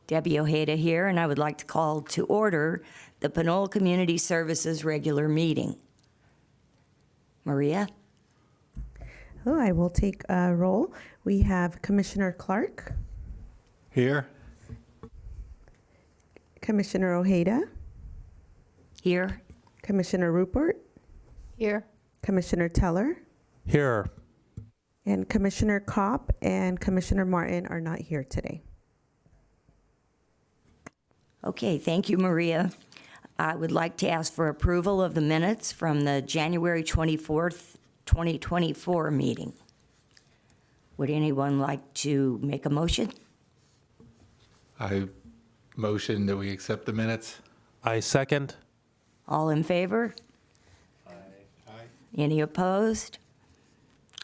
Debbie Ojeda here, and I would like to call to order the Pinole Community Services regular meeting. Maria? Oh, I will take a roll. We have Commissioner Clark, Here. Commissioner Ojeda, Here. Commissioner Rupert, Here. Commissioner Teller, Here. and Commissioner Kopp and Commissioner Martin are not here today. Okay, thank you, Maria. I would like to ask for approval of the minutes from the January 24th, 2024 meeting. Would anyone like to make a motion? I motion that we accept the minutes. I second. All in favor? Aye. Any opposed?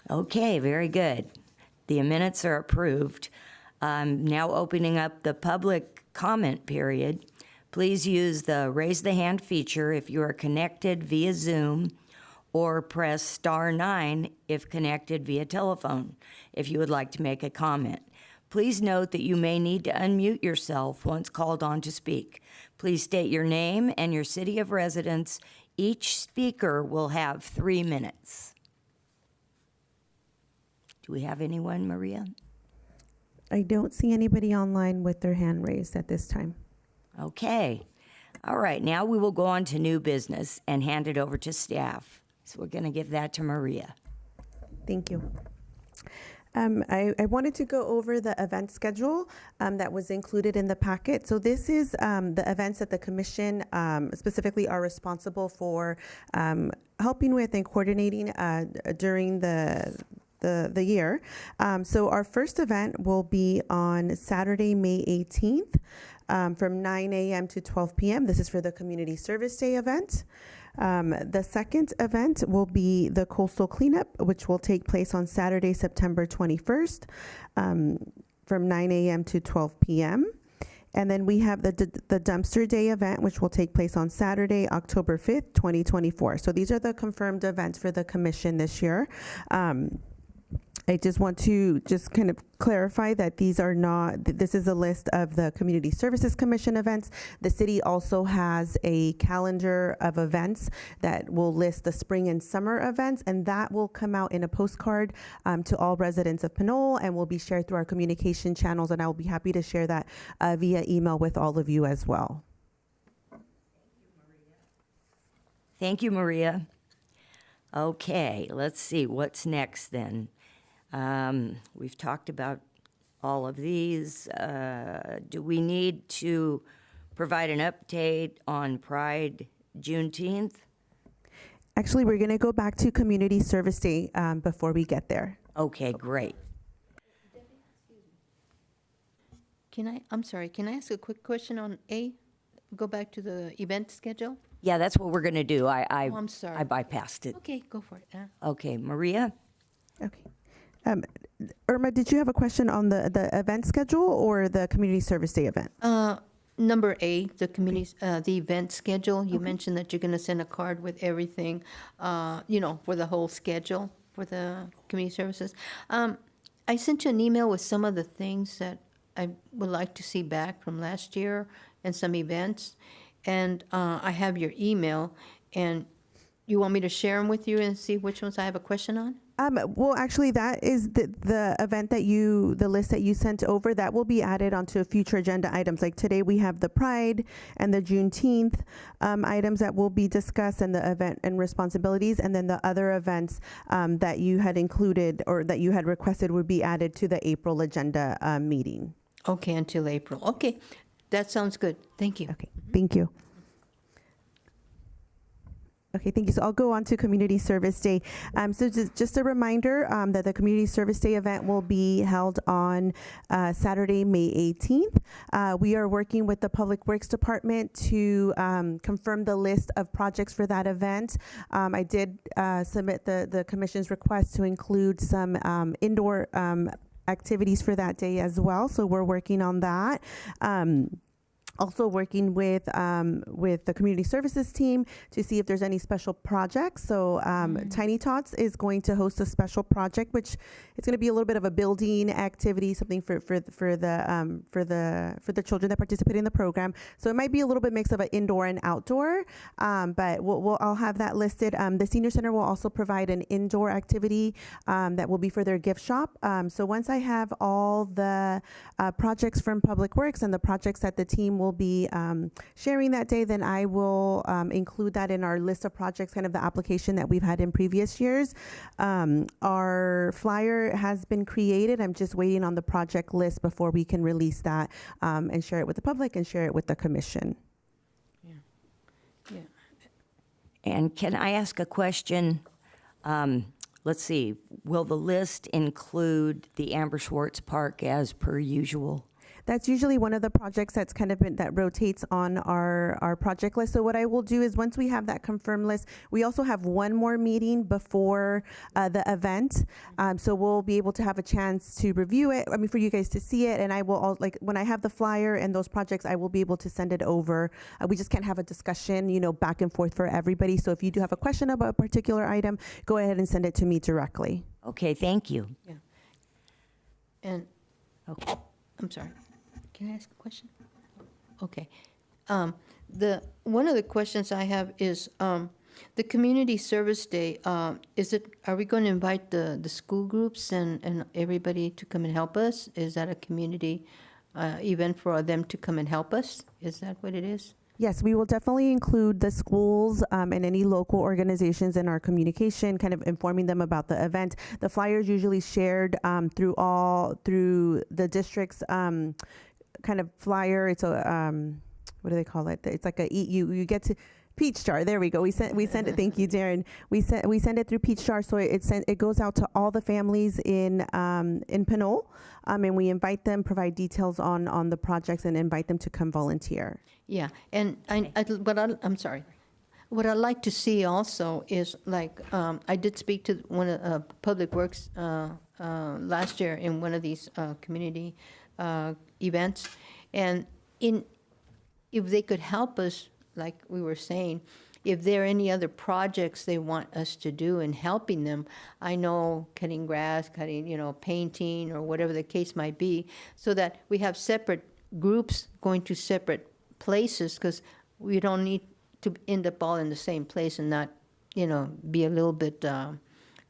Okay, very good. The minutes are approved. I'm now opening up the public comment period. Please use the raise the hand feature if you are connected via Zoom, or press *9 if connected via telephone if you would like to make a comment. Please note that you may need to unmute yourself once called on to speak. Please state your name and your city of residence. Each speaker will have 3 minutes. Do we have anyone, Maria? I don't see anybody online with their hand raised at this time. Okay. All right, now we will go on to new business and hand it over to staff. So we're going to give that to Maria. Thank you. I wanted to go over the event schedule that was included in the packet. So this is the events that the commission specifically are responsible for helping with and coordinating during the year. So our first event will be on Saturday, May 18th from 9 a.m. to 12 p.m. This is for the Community Service Day event. The second event will be the Coastal Cleanup, which will take place on Saturday, September 21st from 9 a.m. to 12 p.m. And then we have the Dumpster Day event, which will take place on Saturday, October 5th, 2024. So these are the confirmed events for the commission this year. I just want to kind of clarify that these are not, this is a list of the Community Services Commission events. The city also has a calendar of events that will list the spring and summer events, and that will come out in a postcard to all residents of Pinole and will be shared through our communication channels, and I will be happy to share that via email with all of you as well. Thank you, Maria. Okay, let's see, what's next then? We've talked about all of these. Do we need to provide an update on Pride Juneteenth? Actually, we're going to go back to Community Service Day before we get there. Okay, great. I'm sorry, can I ask a quick question on A? Go back to the event schedule? Yeah, that's what we're going to do. I'm sorry. I bypassed it. Okay, go for it. Okay, Maria? Okay. Irma, did you have a question on the event schedule or the Community Service Day event? Number A, the community, the event schedule. You mentioned that you're going to send a card with everything, for the whole schedule for the community services. I sent you an email with some of the things that I would like to see back from last year and some events. And I have your email, and you want me to share them with you and see which ones I have a question on? Well, actually, that is the event that the list that you sent over, that will be added onto future agenda items. Like today, we have the Pride and the Juneteenth items that will be discussed, and the event and responsibilities, and then the other events that you had included or that you had requested would be added to the April agenda meeting. Okay, until April. Okay, that sounds good. Thank you. Okay, thank you. Okay, thank you. So I'll go on to Community Service Day. So just a reminder that the Community Service Day event will be held on Saturday, May 18th. We are working with the Public Works Department to confirm the list of projects for that event. I did submit the Commission's request to include some indoor activities for that day as well. So we're working on that. Also working with the community services team to see if there's any special projects. So Tiny Tots is going to host a special project, which is going to be a little bit of a building activity, something for the children that participate in the program. So it might be a little bit mix of an indoor and outdoor, but I'll have that listed. The senior center will also provide an indoor activity that will be for their gift shop. So once I have all the projects from Public Works and the projects that the team will be sharing that day, then I will include that in our list of projects, kind of the application that we've had in previous years. Our flyer has been created. I'm just waiting on the project list before we can release that and share it with the public and share it with the commission. Yeah. And can I ask a question? Let's see, will the list include the Amber Schwartz Park as per usual? That's usually one of the projects that's kind of been, that rotates on our project list. So what I will do is once we have that confirmed list, we also have one more meeting before the event. So we'll be able to have a chance to review it. I mean, for you guys to see it. And I will, when I have the flyer and those projects, I will be able to send it over. We just can't have a discussion, back and forth for everybody. So if you do have a question about a particular item, go ahead and send it to me directly. Okay, thank you. Yeah. And, Okay. I'm sorry. Can I ask a question? Okay. One of the questions I have is, the Community Service Day, are we going to invite the school groups and everybody to come and help us? Is that a community event for them to come and help us? Is that what it is? Yes, we will definitely include the schools and any local organizations in our communication, kind of informing them about the event. The flyer is usually shared through the district's kind of flyer. It's a what do they call it? It's like you get to Peach Jar. There we go. We send it. Thank you, Darren. We send it through Peach Jar, so it goes out to all the families in Pinole, and we invite them, provide details on the projects, and invite them to come volunteer. Yeah, and I'm sorry. What I'd like to see also is I did speak to one of Public Works last year in one of these community events, and if they could help us, like we were saying, if there are any other projects they want us to do in helping them. I know cutting grass, painting, or whatever the case might be, so that we have separate groups going to separate places, because we don't need to end up all in the same place and not, be a little bit,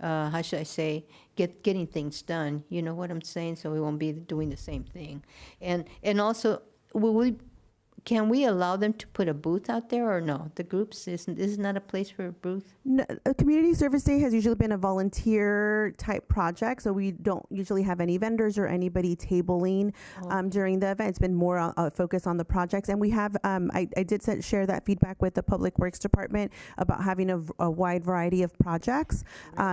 how should I say, getting things done. You know what I'm saying? So we won't be doing the same thing. And also, can we allow them to put a booth out there, or no? The groups, this is not a place for a booth? No, a Community Service Day has usually been a volunteer type project, so we don't usually have any vendors or anybody tabling during the event. It's been more focused on the projects. And we have, I did share that feedback with the Public Works Department about having a wide variety of projects.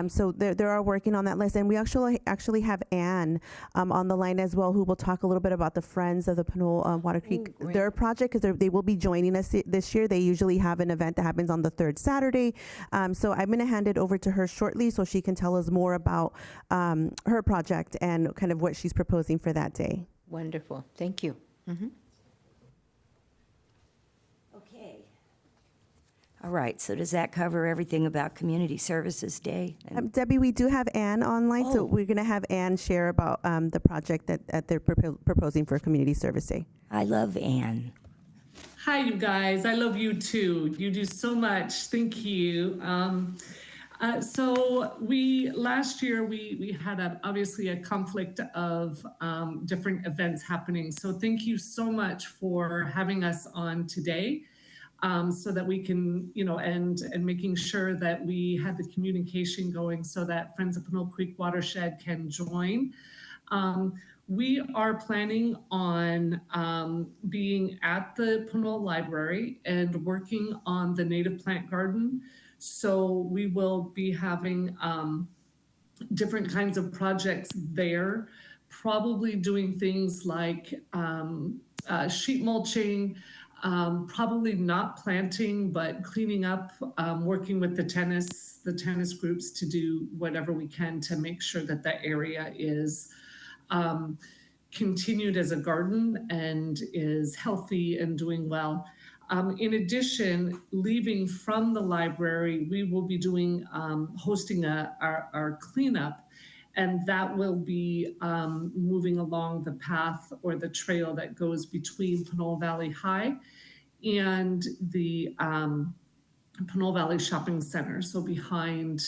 So they are working on that list. And we actually have Anne on the line as well, who will talk a little bit about the Friends of the Pinole Water Creek, their project, because they will be joining us this year. They usually have an event that happens on the third Saturday. So I'm going to hand it over to her shortly so she can tell us more about her project and kind of what she's proposing for that day. Wonderful. Thank you. Mm-hmm. Okay. All right, so does that cover everything about Community Services Day? Debbie, we do have Anne online, so we're going to have Anne share about the project that they're proposing for Community Service Day. I love Anne. Hi, you guys. I love you too. You do so much. Thank you. So last year we had obviously a conflict of different events happening. So thank you so much for having us on today, so that we can, and making sure that we had the communication going so that Friends of Pinole Creek Watershed can join. We are planning on being at the Pinole Library and working on the native plant garden. So we will be having different kinds of projects there, probably doing things like sheet mulching, probably not planting, but cleaning up, working with the tennis groups to do whatever we can to make sure that that area is continued as a garden and is healthy and doing well. In addition, leaving from the library, we will be doing hosting our cleanup, and that will be moving along the path or the trail that goes between Pinole Valley High and the Pinole Valley Shopping Center, so behind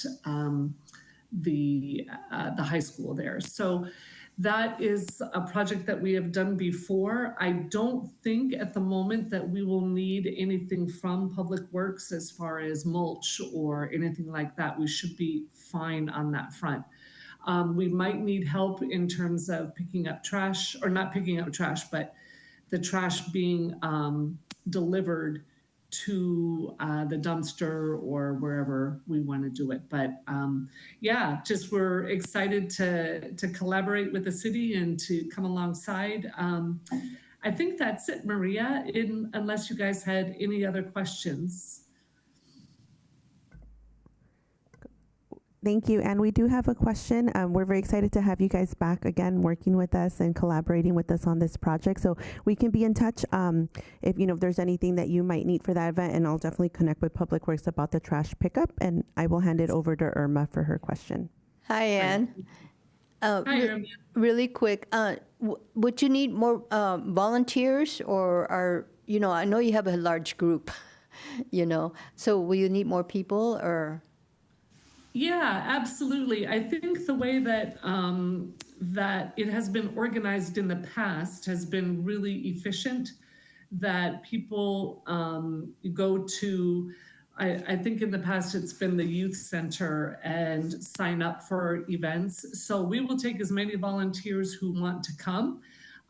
the high school there. So that is a project that we have done before. I don't think at the moment that we will need anything from Public Works as far as mulch or anything like that. We should be fine on that front. We might need help in terms of picking up trash, or not picking up trash, but the trash being delivered to the dumpster or wherever we want to do it. But yeah, just we're excited to collaborate with the city and to come alongside. I think that's it, Maria, unless you guys had any other questions. Thank you. And we do have a question. We're very excited to have you guys back again, working with us and collaborating with us on this project. So we can be in touch if there's anything that you might need for that event. And I'll definitely connect with Public Works about the trash pickup. And I will hand it over to Irma for her question. Hi, Ann. Hi, Irma. Really quick, would you need more volunteers, or I know you have a large group, so will you need more people, or? Yeah, absolutely. I think the way that that it has been organized in the past has been really efficient. That people go to, I think in the past it's been the youth center and sign up for events. So we will take as many volunteers who want to come.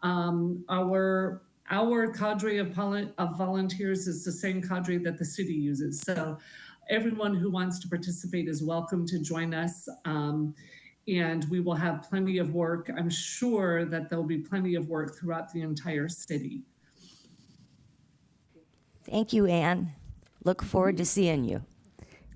Our cadre of volunteers is the same cadre that the city uses. So everyone who wants to participate is welcome to join us. And we will have plenty of work. I'm sure that there'll be plenty of work throughout the entire city. Thank you, Anne. Look forward to seeing you.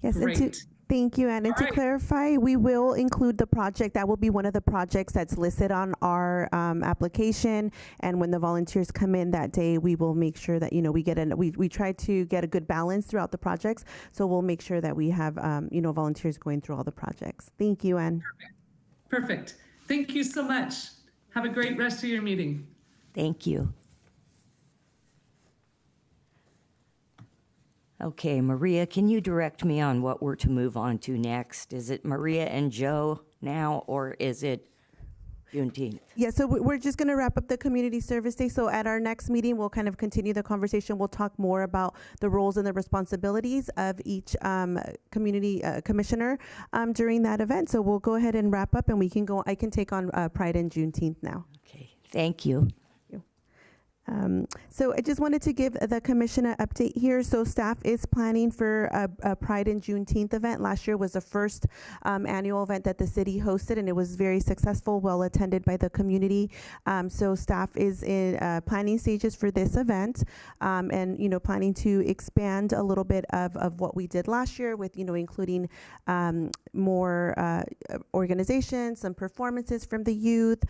Yes, Great. Thank you, Anne. And to clarify, we will include the project. That will be one of the projects that's listed on our application. And when the volunteers come in that day, we will make sure that, we try to get a good balance throughout the projects. So we'll make sure that we have, volunteers going through all the projects. Thank you, Anne. Perfect. Thank you so much. Have a great rest of your meeting. Thank you. Okay, Maria, can you direct me on what we're to move on to next? Is it Maria and Joe now, or is it Juneteenth? Yeah, so we're just going to wrap up the Community Service Day. So at our next meeting, we'll kind of continue the conversation. We'll talk more about the roles and the responsibilities of each community commissioner during that event. So we'll go ahead and wrap up, and I can take on Pride and Juneteenth now. Okay, thank you. So I just wanted to give the commission an update here. So staff is planning for a Pride and Juneteenth event. Last year was the first annual event that the city hosted, and it was very successful, well attended by the community. So staff is in planning stages for this event, and planning to expand a little bit of what we did last year with including more organizations, some performances from the youth.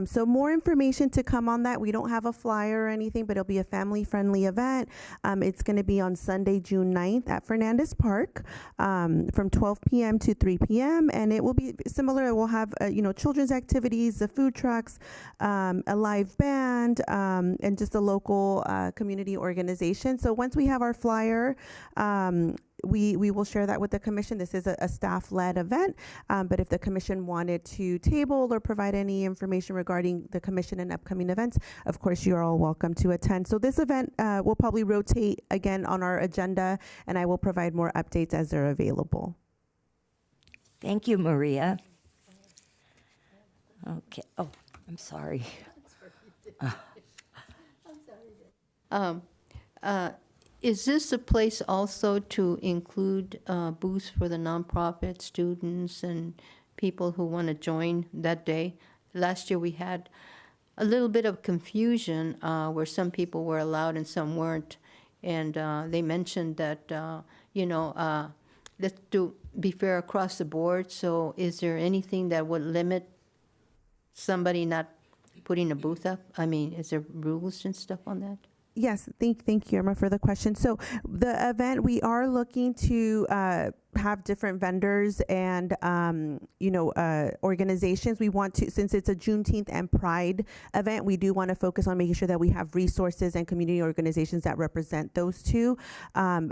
So more information to come on that. We don't have a flyer or anything, but it'll be a family-friendly event. It's going to be on Sunday, June 9th at Fernandez Park from 12 p.m. to 3 p.m. And it will be similar. We'll have, children's activities, the food trucks, a live band, and just a local community organization. So once we have our flyer, we will share that with the commission. This is a staff-led event, but if the commission wanted to table or provide any information regarding the commission and upcoming events, of course, you're all welcome to attend. So this event will probably rotate again on our agenda, and I will provide more updates as they're available. Thank you, Maria. Okay. Oh, I'm sorry. Is this a place also to include booths for the nonprofit students and people who want to join that day? Last year we had a little bit of confusion where some people were allowed and some weren't. And they mentioned that, let's be fair across the board. So is there anything that would limit somebody not putting a booth up? I mean, is there rules and stuff on that? Yes, thank you, Irma, for the question. So the event, we are looking to have different vendors and organizations. We want to, since it's a Juneteenth and Pride event, we do want to focus on making sure that we have resources and community organizations that represent those two.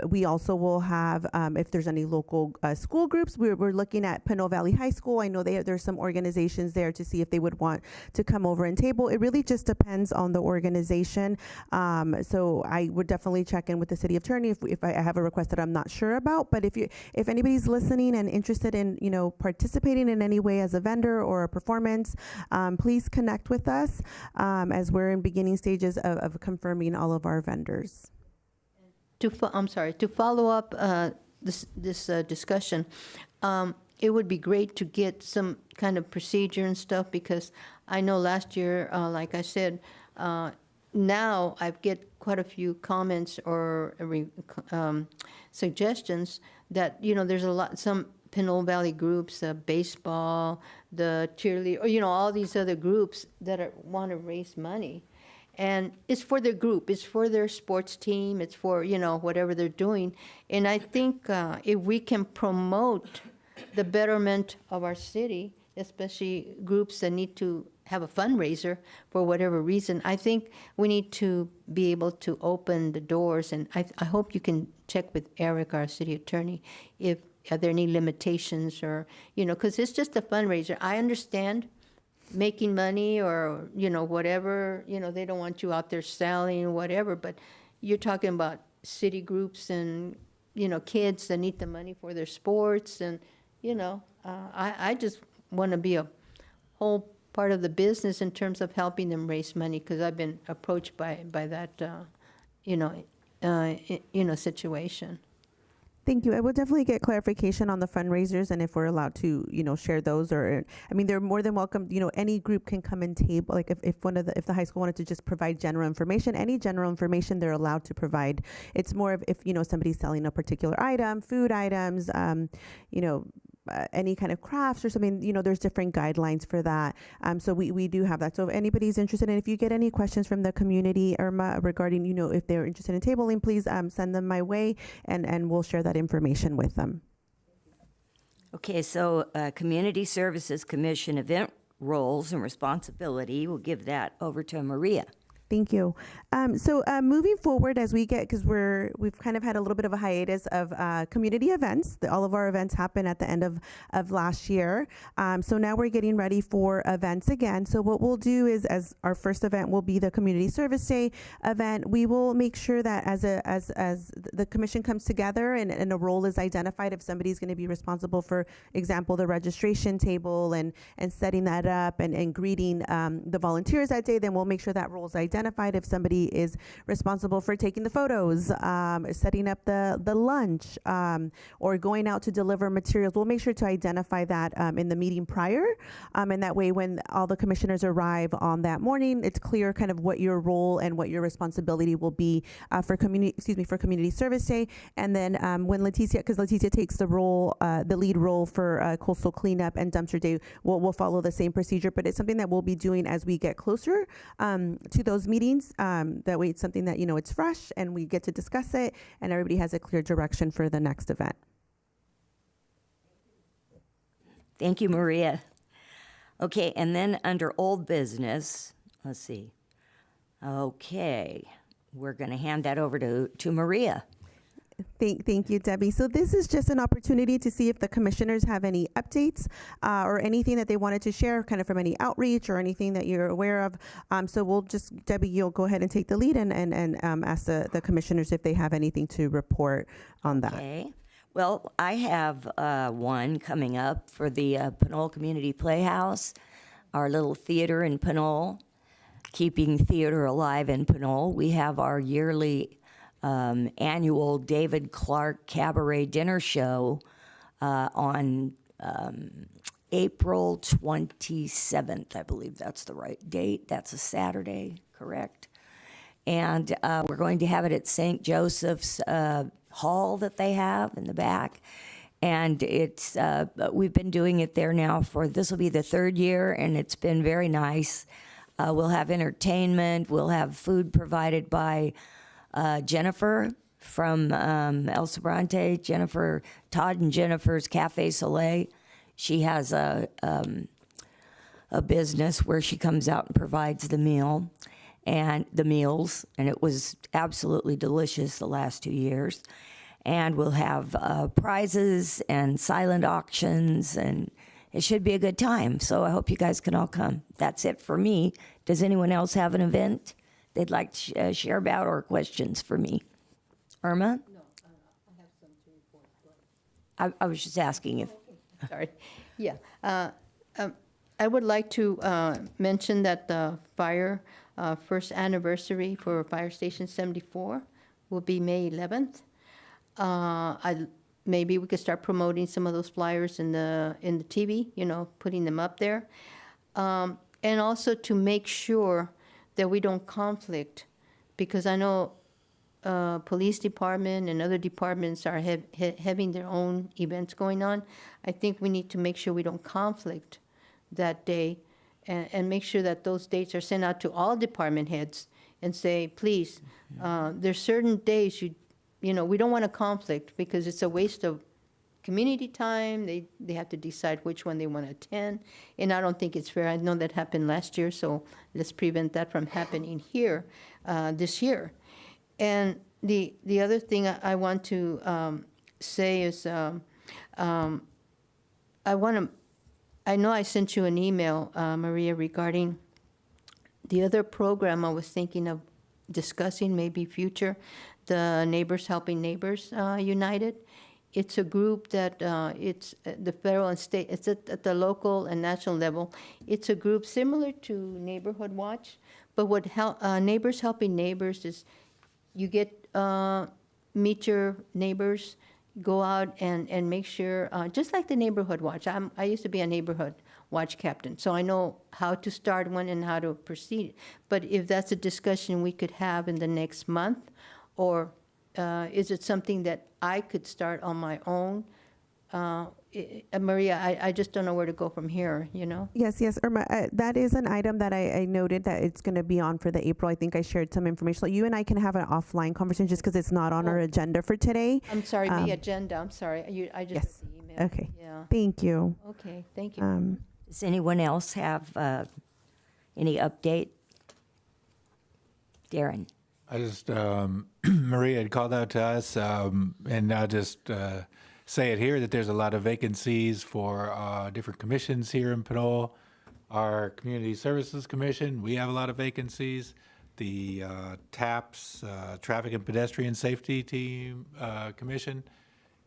We also will have, if there's any local school groups, we're looking at Pinole Valley High School. I know there's some organizations there to see if they would want to come over and table. It really just depends on the organization. So I would definitely check in with the city attorney if I have a request that I'm not sure about. But if anybody's listening and interested in participating in any way as a vendor or a performance, please connect with us as we're in beginning stages of confirming all of our vendors. To follow up this discussion, it would be great to get some kind of procedure and stuff, because I know last year, like I said, now I get quite a few comments or suggestions that, there's some Pinole Valley groups, baseball, the cheerleader, or, all these other groups that want to raise money. And it's for their group, it's for their sports team, it's for, whatever they're doing. And I think if we can promote the betterment of our city, especially groups that need to have a fundraiser for whatever reason, I think we need to be able to open the doors. And I hope you can check with Eric, our city attorney, if are there any limitations or, because it's just a fundraiser. I understand making money or, whatever, they don't want you out there selling, whatever, but you're talking about city groups and, kids that need the money for their sports. And, I just want to be a whole part of the business in terms of helping them raise money, because I've been approached by that, situation. Thank you. I will definitely get clarification on the fundraisers and if we're allowed to, share those. Or, I mean, they're more than welcome. Any group can come and table. Like if the high school wanted to just provide general information, any general information they're allowed to provide. It's more of if somebody's selling a particular item, food items, any kind of crafts or something, there's different guidelines for that. So we do have that. So if anybody's interested, and if you get any questions from the community, Irma, regarding, if they're interested in tabling, please send them my way and we'll share that information with them. Okay, so Community Services Commission event roles and responsibility, we'll give that over to Maria. Thank you. So moving forward, as we get, because we've kind of had a little bit of a hiatus of community events. All of our events happened at the end of last year. So now we're getting ready for events again. So what we'll do is, as our first event will be the Community Service Day event, we will make sure that as the commission comes together and a role is identified, if somebody's going to be responsible for example, the registration table and setting that up and greeting the volunteers that day, then we'll make sure that role is identified. If somebody is responsible for taking the photos, setting up the lunch, or going out to deliver materials, we'll make sure to identify that in the meeting prior. And that way, when all the commissioners arrive on that morning, it's clear kind of what your role and what your responsibility will be for Community Service Day. And then when because Leticia takes the lead role for coastal cleanup and dumpster day, we'll follow the same procedure. But it's something that we'll be doing as we get closer to those meetings. That way it's something that, it's fresh and we get to discuss it and everybody has a clear direction for the next event. Thank you, Maria. Okay, and then under old business, let's see. Okay, we're going to hand that over to Maria. Thank you, Debbie. So this is just an opportunity to see if the commissioners have any updates or anything that they wanted to share, kind of from any outreach or anything that you're aware of. So we'll just, Debbie, you'll go ahead and take the lead and ask the commissioners if they have anything to report on that. Okay. Well, I have one coming up for the Pinole Community Playhouse, our little theater in Pinole, keeping theater alive in Pinole. We have our yearly annual David Clark Cabaret Dinner Show on April 27th. I believe that's the right date. That's a Saturday, correct? And we're going to have it at St. Joseph's Hall that they have in the back. And it's we've been doing it there now this will be the third year, and it's been very nice. We'll have entertainment. We'll have food provided by Jennifer from El Sobrante, Todd and Jennifer's Cafe Soleil. She has a business where she comes out and provides the meals, and it was absolutely delicious the last 2 years. And we'll have prizes and silent auctions, and it should be a good time. So I hope you guys can all come. That's it for me. Does anyone else have an event they'd like to share about or questions for me? Irma? No, I have some to report. I was just asking if. Sorry. Yeah. I would like to mention that the fire first anniversary for Fire Station 74 will be May 11th. Maybe we could start promoting some of those flyers in the TV, putting them up there. And also to make sure that we don't conflict, because I know police department and other departments are having their own events going on. I think we need to make sure we don't conflict that day, and make sure that those dates are sent out to all department heads and say, please, there's certain days we don't want to conflict, because it's a waste of community time. They have to decide which one they want to attend, and I don't think it's fair. I know that happened last year, so let's prevent that from happening here this year. And the other thing I want to say is I know I sent you an email, Maria, regarding the other program I was thinking of discussing, maybe future, the Neighbors Helping Neighbors United. It's a group that it's the federal and state, it's at the local and national level. It's a group similar to Neighborhood Watch, but what Neighbors Helping Neighbors is you get, meet your neighbors, go out and make sure, just like the Neighborhood Watch. I used to be a Neighborhood Watch captain, so I know how to start one and how to proceed. But if that's a discussion we could have in the next month, or is it something that I could start on my own? Maria, I just don't know where to go from here, Yes, Irma, that is an item that I noted that it's going to be on for the April. I think I shared some information. So you and I can have an offline conversation just because it's not on our agenda for today. I'm sorry, the agenda, I'm sorry. I just Yes. got the email. Okay. Yeah. Thank you. Okay, thank you. Does anyone else have any update? Darren? I just, Maria had called out to us, and I'll just say it here that there's a lot of vacancies for different commissions here in Pinole. Our Community Services Commission, we have a lot of vacancies. The TAPS, Traffic and Pedestrian Safety Team Commission,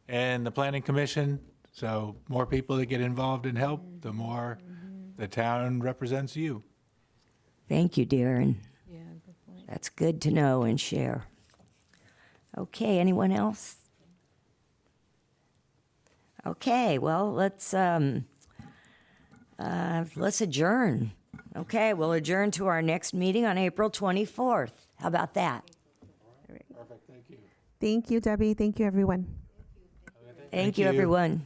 and the Planning Commission. So more people that get involved and help, the more the town represents you. Thank you, Darren. Yeah, good point. That's good to know and share. Okay, anyone else? Okay, well, let's adjourn. Okay, we'll adjourn to our next meeting on April 24th. How about that? Perfect, thank you. Thank you, Debbie. Thank you, everyone. Thank you, everyone.